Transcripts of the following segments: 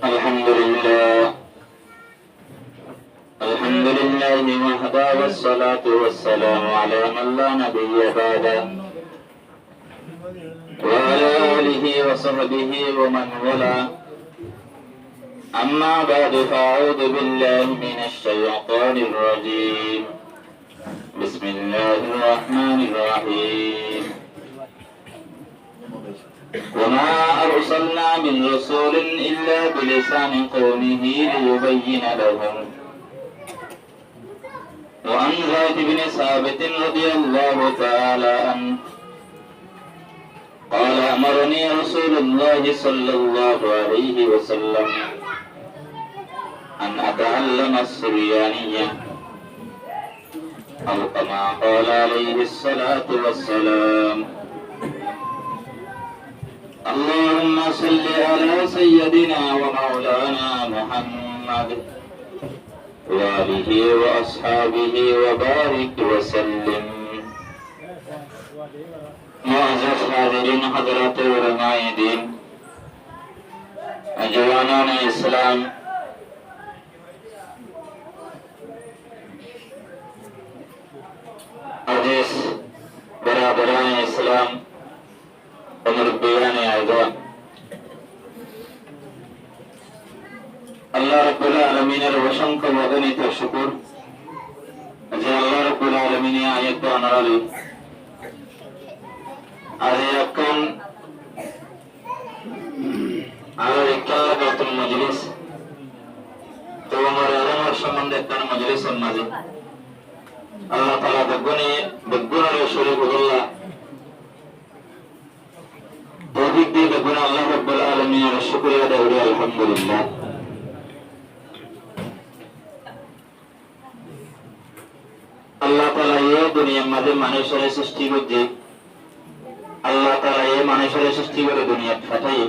الحمد لله وحده والصلاة والسلام على من لا نبي بعده وعلى آله وصحبه ومن والاه أما بعد فأعوذ بالله من الشيطان الرجيم بسم الله الرحمن الرحيم وما أرسلنا من رسول إلا بلسان قومه ليبين لهم وعن زيد بن ثابت رضي الله تعالى عنه قال أمرني رسول الله صلى الله عليه وسلم أن أتعلم السريانية أو كما قال عليه الصلاة والسلام اللهم صل على سيدنا ومولانا محمد وآله وأصحابه وبارك وسلم معزز حاضرین حضرات علماء دین جوانان اسلام عزیز برادران اسلام ومربیان ایضان আল্লাহ রাব্বুল আলামিনের অসংখ্য অগণিত শুকর যে আল্লাহ রাব্বুল আলামিন আয়াত বানালি আর এখন আর একটা নতুন মজলিস তো আমার আলমের সম্বন্ধে একটা মজলিসের মাঝে আল্লাহ তাআলা বেগুনের শরীক আল্লাহ তৌফিক দিয়ে বেগুন আল্লাহ রাব্বুল আলামিনের শুকরিয়া আদায় করি আলহামদুলিল্লাহ। আল্লাহ তাআলা এই দুনিয়ার মাঝে মানুষের সৃষ্টি করছে, আল্লাহ তাআলা এই মানুষের সৃষ্টি করে দুনিয়া পাঠাই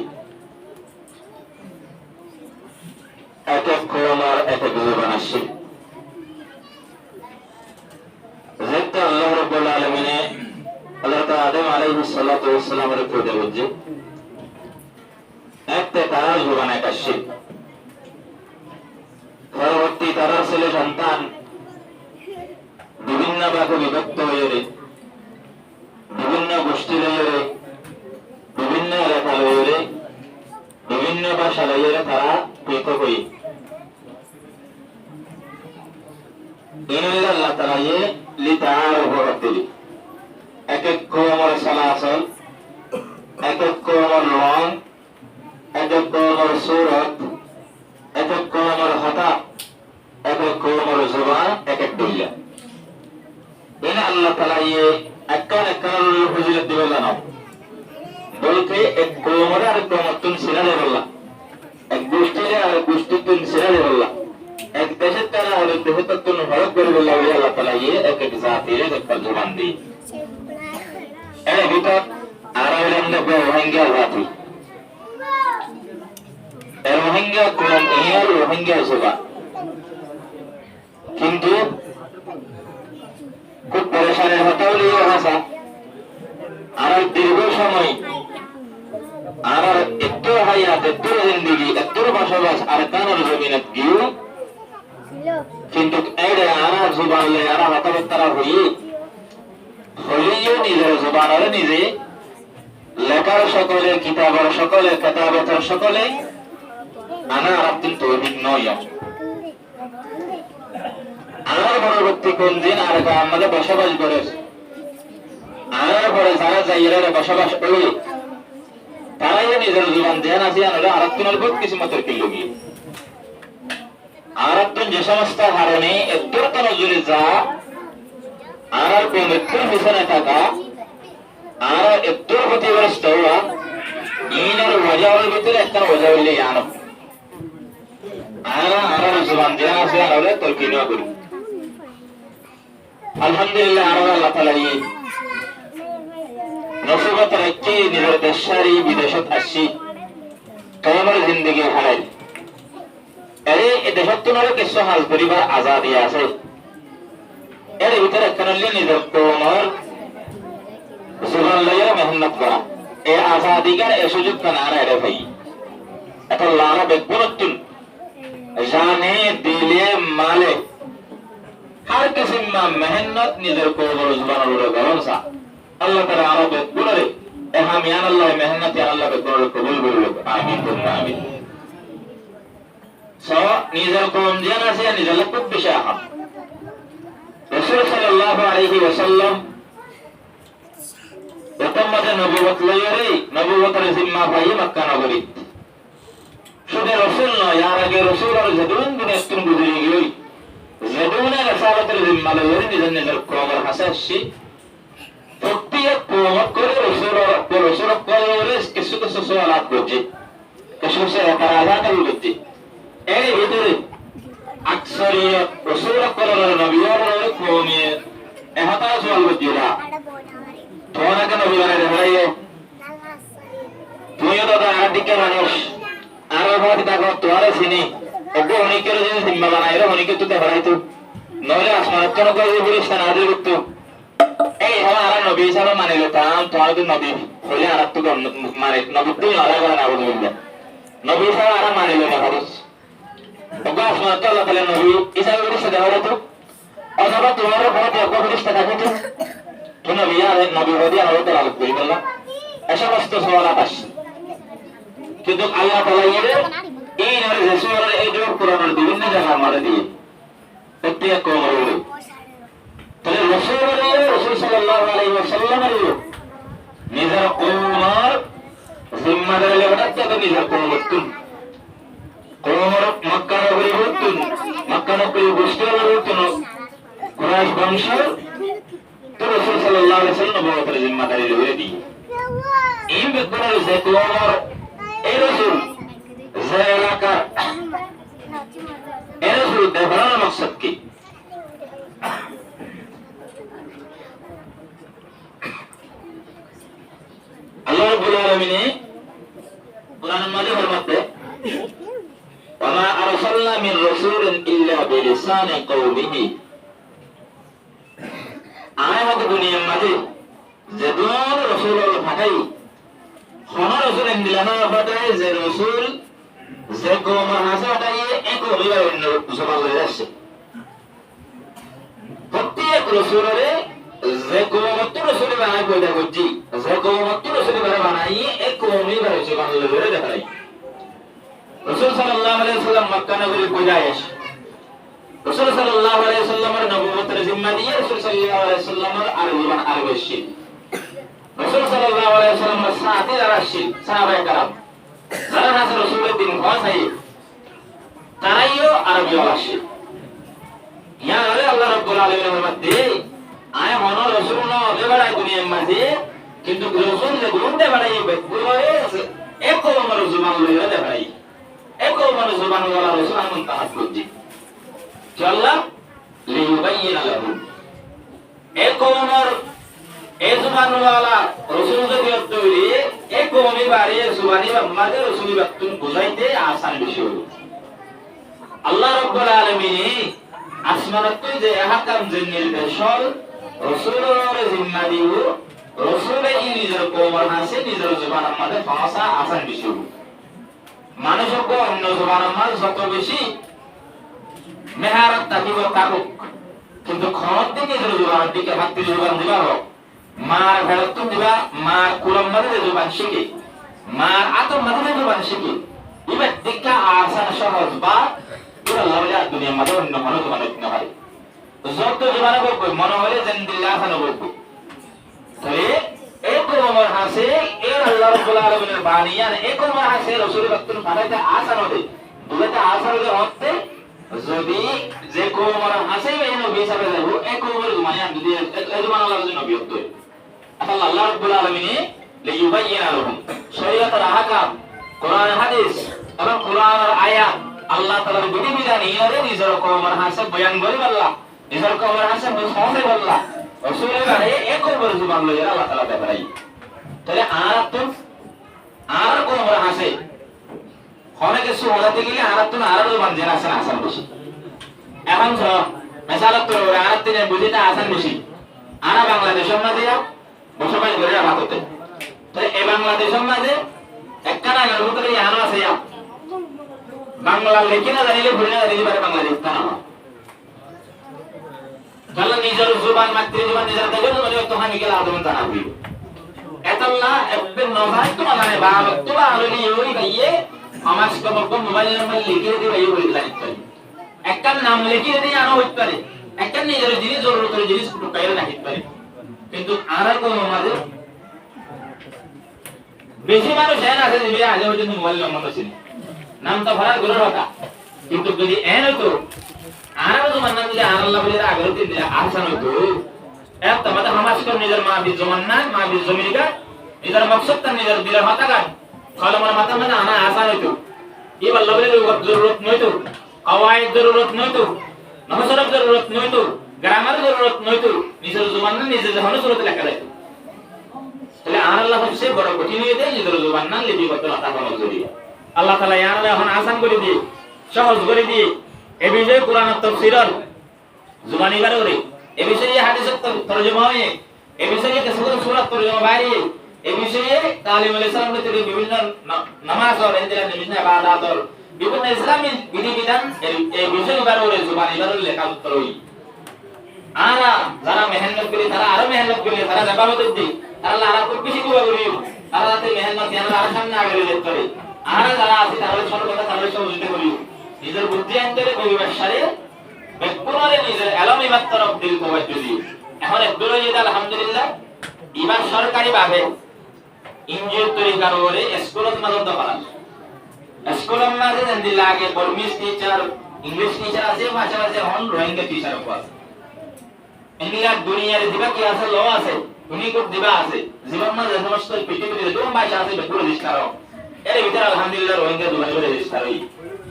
এক এক কলমার এক এক জীবন আসছে। যেটা আল্লাহ রাব্বুল আলামিন হযরত আদম আলাইহিস সালাতু ওয়াস সালামের পয়দা করছে একটা তারা জীবন এক আসছে। পরবর্তী তারা ছেলে সন্তান বিভিন্ন ভাগে বিভক্ত হয়ে বিভিন্ন গোষ্ঠী লইয়ে বিভিন্ন এলাকা লইয়ে বিভিন্ন ভাষা লইয়ে তারা পৃথক হই আল্লাহ তাআলা লিতাআরাফু করতেলি এক এক কওমের সালাসল এক এক কওমের রং এক এক কওমের সূরত এক এক কওমের হাতা এক এক কওমের জবান এক এক দুনিয়া এনে আল্লাহ তাআলা একখান ফজিলত দিবে জানো বলতে এক কওমের আর কওমের তুন সিরালে বললা এক গোষ্ঠীর আর গোষ্ঠীর তুন সিরালে বললা এক দেশের তারা আর দেশের তুন হরক করে বললা আল্লাহ তাআলা এক এক জাতির এক জবান দি এর ভিতর আর হইলেন রোহিঙ্গা জাতি রোহিঙ্গা কওম ইয়ার রোহিঙ্গা জবান কিন্তু খুব পরেশানের হতে হলে ভাষা আর দীর্ঘ সময় আর একটু হায়াত একটু জিন্দিগি একটু বসবাস আর কানের জমিনত গিয়ে কিন্তু আর জবানলে আর হতাবতারা হইলেও নিজের জবানের নিজে লেখার সকলে কিতাবের সকলে কেতাবতের সকলে আনা আর কিন্তু তৌফিক নয়। আমার পরবর্তী কোন দিন আর আমাদের বসবাস করে আমার পরে যারা যাইরা বসবাস করে তারাই নিজের জীবন ধ্যান আছে আনলে আরাত্তনের বহুত কিছু মতের কিলো গিয়ে আরাত্তন যে সমস্ত হারণে এত্তর তন জুড়ে যা আর কোন এত্তর পিছনে থাকা আর এত্তর ক্ষতিগ্রস্ত হওয়া ইনার ওয়াজাওয়ার ভিতরে একটা ওয়াজা হইলে আনো আর জীবন ধ্যান আছে আনলে তোর কিনা করি আলহামদুলিল্লাহ আল্লাহ তাআলা নসিবত রাখি নিজের দেশারি বিদেশত আসি তোমার জিন্দগি হারাই আরে এই দেশত তোমার কিছু হাল পরিবার আজাদি আছে এর ভিতরে কারণে নিজের তোমার জীবন লইয়া মেহনত করা এই আজাদিগার এই সুযোগ কানা রে ভাই এত লারা বেগুনতুন जाने दिले माले हर किस्म में मेहनत निजर को जुबान उड़े भरोसा अल्लाह ताला आरो बेत बोले ए हम यान अल्लाह मेहनत यान अल्लाह बेत बोले कबूल बोले आमीन तो आमीन सो निजर को जाना से निजर लपट बिशा रसूल सल्लल्लाहु अलैहि वसल्लम उतम्मत नबुवत लयरे नबुवतर जिम्मा पाई मक्का नगरी शुद्ध रसूल न यार आगे रसूल और जदून दुनिया तुम गुजरी गई जदूने रसालतर जिम्मा लयरे निजर निजर कोमर हसशी প্রত্যেক কোমত করে রসুল করে কিছু কিছু সওয়ালাত করছে কিছু কিছু এতরাজা করছে এর ভিতরে আকসরিয়ত রসুল করে নবীর কোমিয়ে এহতা সওয়াল করছে না তোমরা কেন নবীরে দেখাইও তুই তো আদিকে মানুষ আর বাদ দেখো তোরে চিনি ওগো অনেকের যে জিম্মা বানাইলো অনেকে তো দেখাইতো নলে আসমানত কোন করে বলিস না আদি করতে এই হওয়ার নবী সাহেব মানে লতাম তোমার তো নবী হলে আর তো মানে নবী তো আলাদা করে না বলবো নবী সাহেব আর মানে লো না হাদিস ওগো আসমানত আল্লাহ তাআলা নবী ইসাবে বলিস দেখাইলো তো অথবা তোমার বড় দেখো বলিস দেখাইতো তো নবী আর নবী হদি আর তো আলাদা করে বললা এসব বস্তু সওয়ালাত আসে কিন্তু আল্লাহ তাআলা এই নারে রাসূলের এই জোর কোরআনের বিভিন্ন জায়গা মারে দিয়ে প্রত্যেক কওমের তাহলে রাসূল সাল্লাল্লাহু আলাইহি ওয়াসাল্লামের নিজের কওমের জিম্মাদার লেবাটাতে নিজের কওমের মক্কা নগরী হতুন মক্কা নগরী গোষ্ঠীর হতুন কুরাইশ বংশ তো রাসূল সাল্লাল্লাহু আলাইহি ওয়াসাল্লাম নবুয়তের জিম্মাদারি লয়ে দি এই ব্যক্তির যে কওমের এই রাসূল যে এলাকা এই রাসূল দেখানোর মাকসাদ কি আল্লাহ রাব্বুল আলামিন কুরআনের মধ্যে ফরমাতে ওয়া আরসালনা মির রাসূলিন ইল্লা বিলিসানি কওমিহি আমাদের দুনিয়ার মধ্যে যে দোন রাসূল পাঠাই কোন রাসূল দিলানা পাঠাই যে রাসূল যে কওমের হাসা পাঠাই এক কওমের অন্য জবান লয়ে আসে প্রত্যেক রাসূলের যে কওমত রাসূল বানাই কইতা কইছি যে কওমত রাসূল বানাই এক কওমই বানাইছে বাংলা ধরে দেখাই রাসূল সাল্লাল্লাহু আলাইহি ওয়াসাল্লাম মক্কা নগরী পৌঁছায় আসে রাসূল সাল্লাল্লাহু আলাইহি ওয়াসাল্লামের নবুয়তের জিম্মা দিয়ে রাসূল সাল্লাল্লাহু আলাইহি ওয়াসাল্লামের আরবিবান আরবিশি রাসূল সাল্লাল্লাহু আলাইহি ওয়াসাল্লামের সাথে যারা ছিল সাহাবায়ে کرام যারা হাসে রাসূলের দিন পৌঁছায় তারাইও আরবি ভাষী ইয়া আল্লাহ রাব্বুল আলামিনের মধ্যে আয় মনো রাসূল ন দেবাড়াই দুনিয়ার মাঝে কিন্তু রাসূল যে গুণতে বাড়াই বেগুরে এক কওমের জবান লইয়া দেবাড়াই এক কওমের জবান ওয়ালা রাসূল আমন তাহাত করজি আল্লাহ লিয়ুবাইয়িনা লাহু এক কওমের এই জবান ওয়ালা রাসূল যদি তৈরি এক কওমি বাড়ি জবানি মাঝে রাসূল বাতুন বুঝাইতে আসান বিষয় আল্লাহ রাব্বুল আলামিন আসমানত যে আহকাম যে নির্দেশল রাসূলের জিম্মা দিও রাসূলে নিজের কওমের হাসে নিজের জবানের মধ্যে ভাষা আসান বিষয় মানুষক অন্য জবানের মধ্যে যত বেশি মেহারত থাকিব কাকুক কিন্তু খরচ দিকে নিজের জবানের দিকে ভাবতে জবান দিবা হোক মার ভেড়ত দিবা মার কুলম মধ্যে জবান শিখে মার আতম মধ্যে জবান শিখে এবার দিকা আসান সহজ বা পুরো লাভলা দুনিয়ার মধ্যে অন্য মানুষ জবান দিতে পারে যত জবান বলবো মনে হলে জিন্দিল্লাহ আসান বলবো তাহলে এই কওমের হাসে এই আল্লাহ রাব্বুল আলামিনের বানিয়ান এই কওমের হাসে রাসূল বাতুন বানাইতে আসান হবে দুলাতে আসান হতে যদি যে কওমের হাসে এই নবী হিসাবে যাব এই কওমের জমানিয়া যদি এই জমানার জন্য নবী হতো আল্লাহ রাব্বুল আলামিন লিয়ুবাইয়িনা লাহুম শরীয়তের আহকাম কোরআন হাদিস এবং কোরআনের আয়াত আল্লাহ তাআলার বিধিবিধান ইনারে নিজের কওমের হাসে বয়ান করে আল্লাহ নিজের কওমের হাসে বুঝাতে আল্লাহ রাসূলের বারে এক কওমের জবান লইয়া আল্লাহ তাআলা দেখাই তাহলে আর কওমের হাসে হনে কিছু হলাতে গেলে আর জবান জেনা আছে আসান বেশি এখন মেসালত তো আর তিনে বুঝিটা আসান বেশি আনা বাংলাদেশের মধ্যে বসবাস করে ভারতে তো এই বাংলাদেশের মধ্যে একখানা ভিতরে আনো আছে বাংলা লেখি না জানিলে ভুলে না জানিলে পারে বাংলা লিখতে না তাহলে নিজের জবান মাতৃজবান নিজের দেখে মানে তো আমি গেলে আদম জানাবি এতলা একবে নভাই তো মানে বাবা তো আলনি ওই ভাইয়ে আমার সব মোবাইল নাম্বার লিখে দিই ভাই ওই লাইন করি একটা নাম লিখে দিই আনো হইতে পারে একটা নিজের জিনিস জরুরতের জিনিস একটু পাইলে রাখতে পারে কিন্তু আর কোন আমাদের বেশি মানুষ এন আছে যে আজ পর্যন্ত মোবাইল নাম্বার ছিল নাম তো ভরার গুলোর কথা কিন্তু যদি এন হতো আর তো মাননা যদি আর আল্লাহ বলে আগের দিন আসান হতো এত আমাদের হামাস করে নিজের মা বি জমান্না মা বি জমিকা নিজের মকসদ তা নিজের দিলের মাথা গান কলমের মাথা মানে আনা আসান হতো এই আল্লাহ বলে জরুরত নয়তো আওয়াজ জরুরত নয়তো নমসরব জরুরত নয়তো গ্রামার জরুরত নয়তো নিজের জমান্না নিজের জাহানো সুরত লেখা যায় তাহলে আর আল্লাহ সবচেয়ে বড় কঠিন হয়ে যায় নিজের জমান্না লিপিবদ্ধ মাথা বানানো জরুরি আল্লাহ তাআলা ইয়ার এখন আসান করে দিয়ে সহজ করে দিয়ে এই বিষয়ে কোরআন তাফসীরের জবানি বার করে এই বিষয়ে হাদিসের তরজমা হয় এই বিষয়ে কিছু সূরা তরজমা বাইরে এই বিষয়ে তালিমুল ইসলাম থেকে বিভিন্ন নামাজ আর ইন্দিরা বিভিন্ন ইবাদত আর বিভিন্ন ইসলামী বিধিবিধান এই বিষয়ে বার করে জবানি বার লেখা উত্তর হই আর যারা মেহনত করে তারা আরো মেহনত করে তারা ইবাদত দিই তারা আরো খুব বেশি দোয়া করি তারা তাতে মেহনত জানা আর সামনে আগে যেতে পারে আর যারা আছে তারা সর্বদা তাদের সহযোগিতা করি নিজের বুদ্ধি আন্তরে পরিবেশারে বেকুনারে নিজের আলমী মাত্রার দিল তোয়াজ্জুহ দি এখন একদল যেটা আলহামদুলিল্লাহ ইমান সরকারি ভাবে ইনজিও তরিকার ওরে স্কুলত মাদত করা স্কুলত মাঝে যেন লাগে বর্মিস টিচার ইংলিশ টিচার আছে ভাষা আছে হন রোহিঙ্গা টিচার আছে ইংলিশ দুনিয়ার দিবা কি আছে ল আছে উনি কো দিবা আছে জীবন মাঝে সমস্ত পৃথিবীতে দোম ভাষা আছে বেকুল রেজিস্টার এর ভিতরে আলহামদুলিল্লাহ রোহিঙ্গা দুবাই রেজিস্টার হই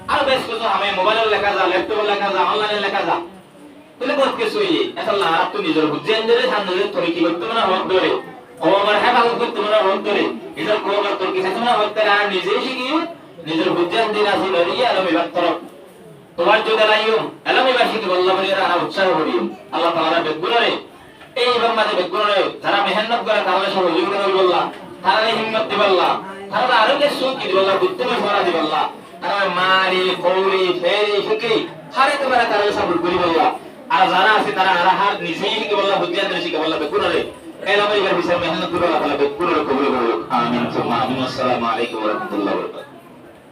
আর বেশ কিছু আমি মোবাইলে লেখা যা ল্যাপটপে লেখা যা অনলাইনে লেখা যা তাহলে বহুত কিছু হই আসলে আর তো নিজের বুঝেন ধরে সামনে তোর কি করতে না হক ধরে ও আমার হেফাজত করতে না হক ধরে এদের কোন তোর কি সামনে হক ধরে আর নিজেই শিখি নিজের বুঝেন দিন আসি লরিয়া আলমী বাত্তর তোমার যদি লাইও আলমী বাসীকে বললাম বলে আর উৎসাহ করি আল্লাহ তাআলা বেগুনরে এই বাংলাতে বেগুনরে যারা মেহনত করে তাহলে সহযোগিতা করি বললাম তারা হিম্মত দিবাল্লাহ তারা আরো কিছু কি দিবাল্লাহ বুদ্ধিময় করা দিবাল্লাহ তারা মারি কৌরি ফেরি ফিকরি হারে তোমারা তারা সাবুল করি বললাহ আর যারা আছে তারা আর হাত নিজেই কি বললাহ বুদ্ধিয়ান শিখে বললাহ বেগুনরে এলামাই এর বিষয়ে মেহনত করে আল্লাহ তাআলা বেগুনরে কবুল করুক আমিন সুবহানাল্লাহ আসসালামু আলাইকুম ওয়া রাহমাতুল্লাহি ওয়া বারাকাতুহু